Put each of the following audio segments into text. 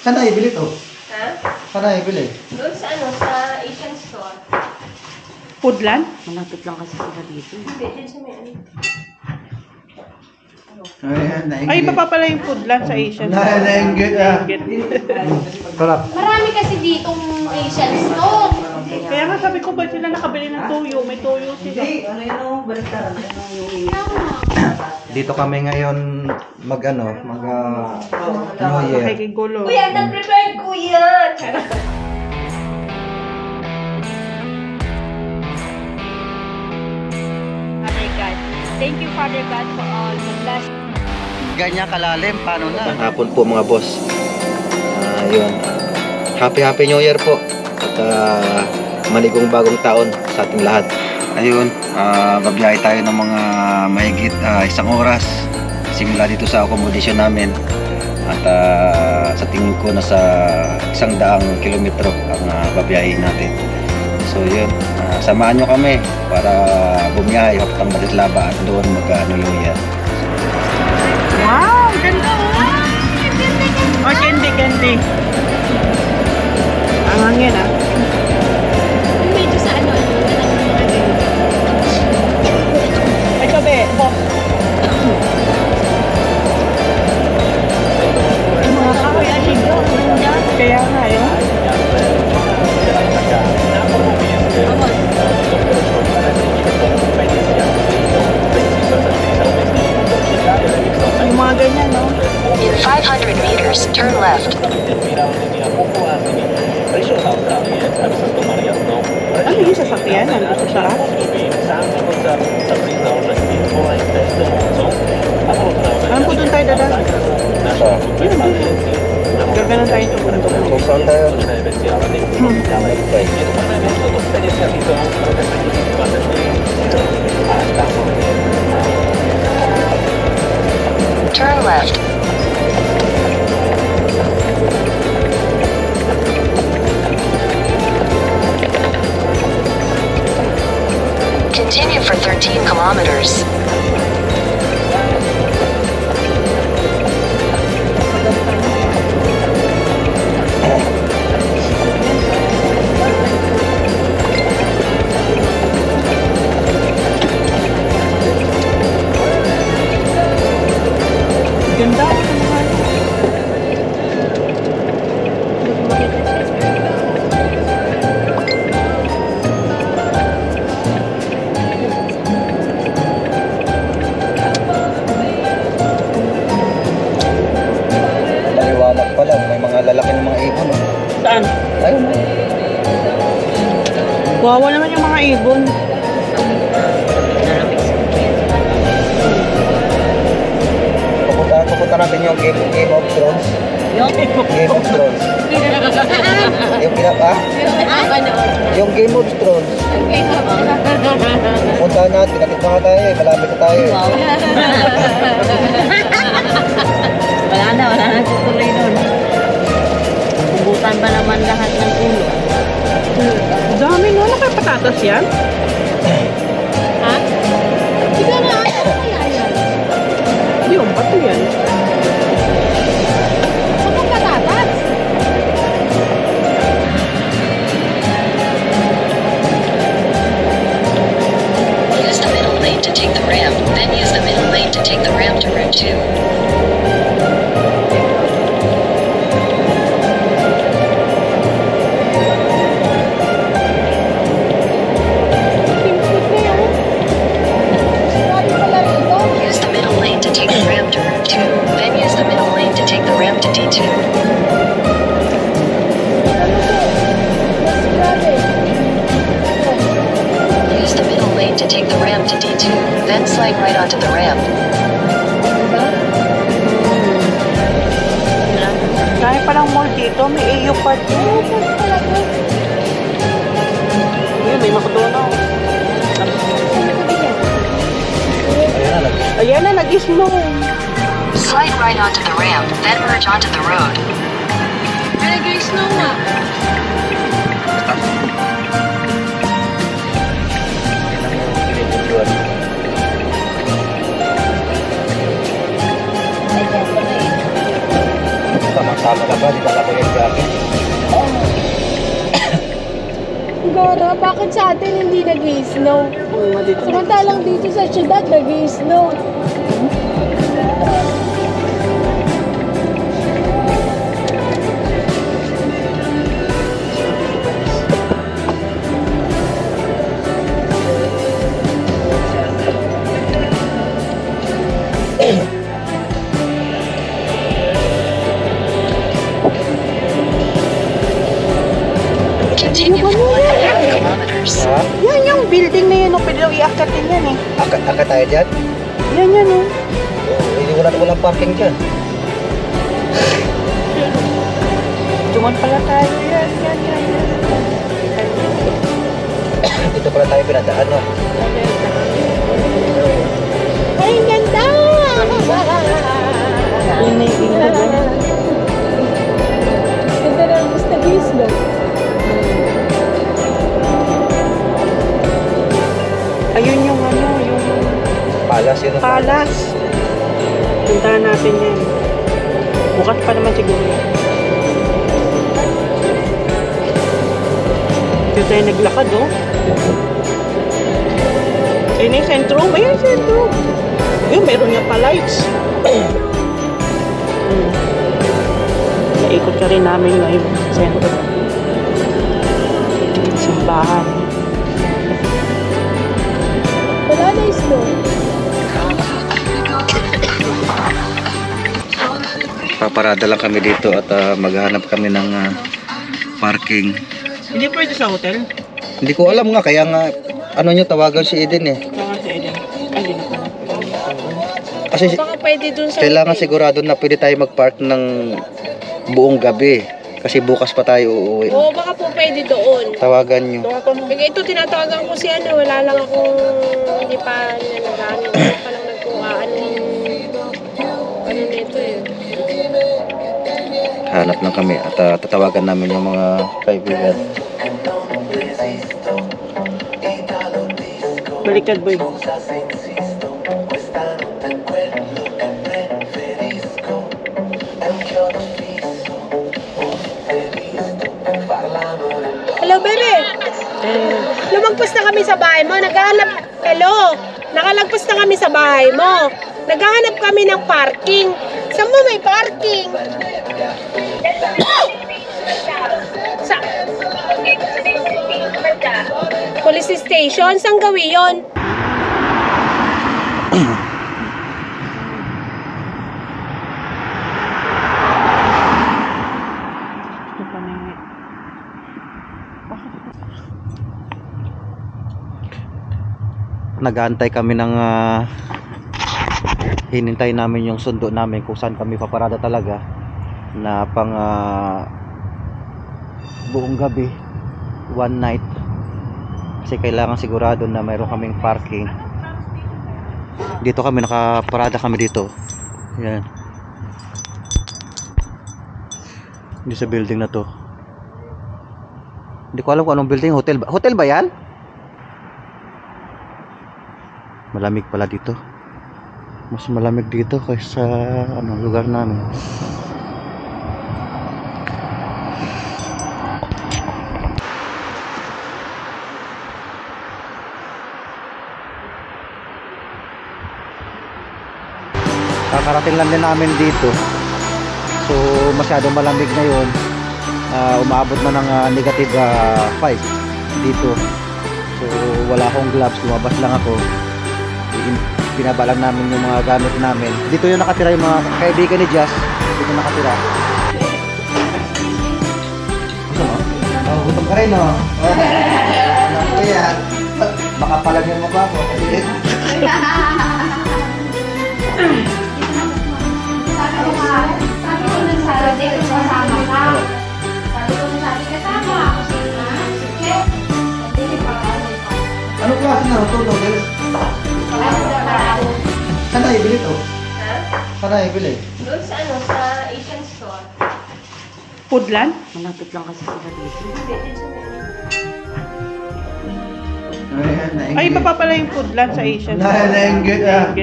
Saan na ibili to? Ha? Saan na ibili? Doon sa ano, sa Asian store. Foodland? Malapit lang kasi sila dito. Hindi, din sa may ano. Ay, iba pa pala yung Foodland sa Asian. Nainggit ah. Sarap. Marami kasi ditong Asian store. Kaya nga sabi ko, ba't sila nakabili ng toyo? May toyo sila. Ano yun, baliktad. Ano yung Dito kami ngayon mag New Year. Makikigulo. Kuya, nag-prepared kuya! Father God. Thank you, Father God, for all the blessings. Ganyan kalalim, paano na? Hapon po mga boss. Yun. Happy New Year po. At maligong bagong taon sa ating lahat. Ayun, babiyahe tayo ng mga mahigit 1 oras. Simula dito sa accommodation namin. At sa tingin ko nasa 100 kilometro ang babiyahe natin. So yun, samahan nyo kami para bumiyahe papuntang Batislava at doon mag-New Year. Wow! Ganda oh! Oh, candy. Ang hangin ah. Medyo sa ano, Ay, sabi, oh. Yung mga kahoy asigo. Kaya nga yun. Yung mga ganyan, no? In 500 meters, turn left. Ano yung sasakyan? Nandito sa harap? Alam ko doon tayo dadaan. Gaganon tayo sa bundok. So saan tayo? Turn left. Continue for 13 kilometers. Ganda. Maliwanag pa lang, may mga lalaki ng mga ibon. Saan? Ayun. Wawa naman yung mga ibon. Pupunta natin yung Game of Thrones. Game of Thrones. Yung pinaka? Yung Game of Thrones. Pupunta natin, pinakit na tayo eh. Malapit na tayo eh. Wala na tutuloy nun. Pubutan ba naman lahat ng ulo? Dami no, ano kaya patatas yan? Ha? Hindi ka na ano kaya yan? Yung, bato yan. Anong patatas? Use the middle lane to take the ramp, then use the middle lane to take the ramp to Route 2. Use the middle lane to take the ramp to Route 2, then use the middle lane to take the ramp to D2. Use the middle lane to take the ramp to D2, then slide right onto the ramp. Dahil palang mall dito, may AU Park. Ayun, may McDonald's. Ayan na, nag-snow. Slide right onto the ramp, then merge onto the road. Nag-snow nga. Tama Sa malaba, di dala ko yung jacket. Gora, bakit sa atin hindi nag-i-snow? Samantalang dito sa syudad, nag-i-snow. Continue for 1.5 kilometers. Ha? Yan yung building na yun, pwede daw iakatin yan eh. Aka tayo dyan? Yan yan oh. Hindi walang parking dyan. Duman pala tayo yan. Dito pala tayo pinadaan, no? Ay, ang ganda! Yun na yung ilog. Ganda na ang gusto nag-i-snow. Ayun yung ano, yung Palas yun. palas. Puntahan natin yan. Bukas pa naman siguro. Dito tayo naglakad, oh. Ayun na yung sentrum. Ayun yung sentrum. Ayun, meron nga pa lights. Naikot ka rin namin ngayon. Sentrum. Simbahan. Wala na yung snow. Paparada lang kami dito at maghahanap kami ng parking. Hindi pwede sa hotel? Hindi ko alam nga, kaya nga, ano nyo, tawagan si Eden eh. Baka sa Eden. Ay, hindi na pala. Kasi Baka pwede dun sa kailangan hotel. sigurado na pwede tayo mag-park ng buong gabi. Kasi bukas pa tayo uuwi. Oo, baka po pwede doon. Tawagan nyo. Kaya ito, tinatawagan ko si ano, wala lang akong hindi pa nanagaan. Wala pa lang nagkuha. Ano nito eh. Hanap lang kami at tatawagan namin yung mga kaibigan. Baliktad, boy. Hello, baby! Lumagpas na kami sa bahay mo. Naghahanap... Hello! Nakalagpas na kami sa bahay mo. Naghahanap kami ng parking. Saan mo may parking? Sa... Police station? Saan gawin yun? Nag-aantay kami ng hinintay namin yung sundo namin kung saan kami paparada talaga na pang buong gabi, one night, kasi kailangan sigurado na mayroon kaming parking. Dito kami nakaparada kami dito, yan, hindi sa building na to. Hindi ko alam kung anong building. Hotel ba yan? Malamig pala dito. Mas malamig dito kaysa lugar namin. Kakarating lang din namin dito. So masyado malamig na yun. Umaabot na ng negative 5 dito. So wala akong gloves. Lumabas lang ako. Pinabalan namin yung mga gamit namin. Dito yung nakatira yung mga kaibigan ni Jazz. Dito nakatira. Gusto mo? Oh, gutom ka rin, no? Ano yan? Baka palag yung mukha ko. Ano klase na ito, Nogel? Saan tayo bili to? Ha? Saan tayo bili? Doon sa ano, sa Asian store. Foodland? Malapit lang kasi sila dito. Ay, iba pa pala yung foodland sa Asian. Nainggit ah.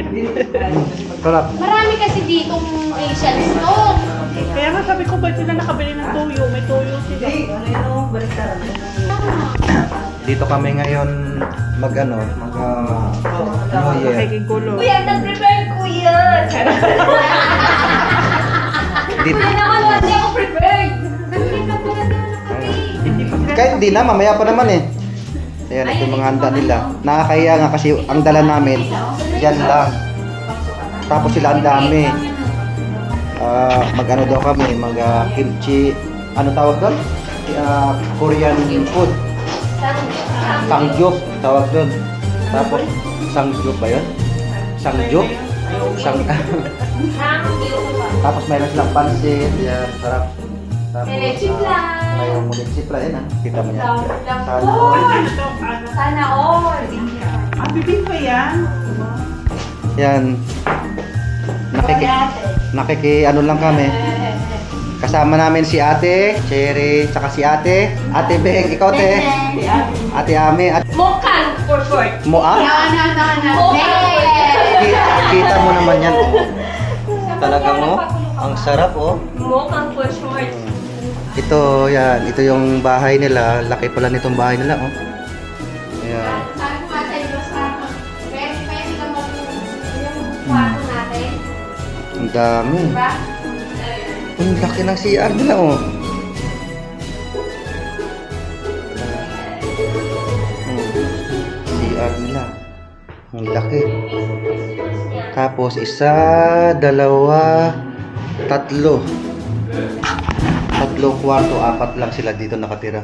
Sarap. Marami kasi ditong Asian store. Kaya nga sabi ko, ba't sila nakabili ng toyo? May toyo sila. Dito kami ngayon New Year. Nakikigulo. Kuya, nag-prepare kuya. Dito. Ay, naman, hindi ako prepared. Kahit di na, mamaya pa naman eh. Ayan, ito yung mga handa nila. Nakakahiya nga kasi ang dala namin, yan lang. Tapos sila ang dami. Mag-ano daw kami, kimchi, ano tawag doon? Korean food. Sangyup, tawag doon. Tapos, sangyup ba yun? Sangyup? Tapos mayroon silang pansit, yan, sarap. Tapos, ngayon mulit sipla, yan ah. Kita mo yan. Sana all. Sana all. Bibig pa yan? Yan. Ano lang kami. Kasama namin si Ate Cherry, saka si Ate Beng, ikaw te. Ate Ame, Mokang for short. Moa. Kita mo naman yan. Talagang ang sarap oh. Mokang for short. Ito, yan. Ito yung bahay nila. Laki pala nitong bahay nila oh. Yan. Sabi ko nga sa inyo sa pwede ka yung kwarto natin. Ang dami. Diba? Ang laki ng CR nila oh. CR nila. Ang laki. Tapos isa, dalawa, tatlo. Tatlo kwarto, apat lang sila dito nakatira.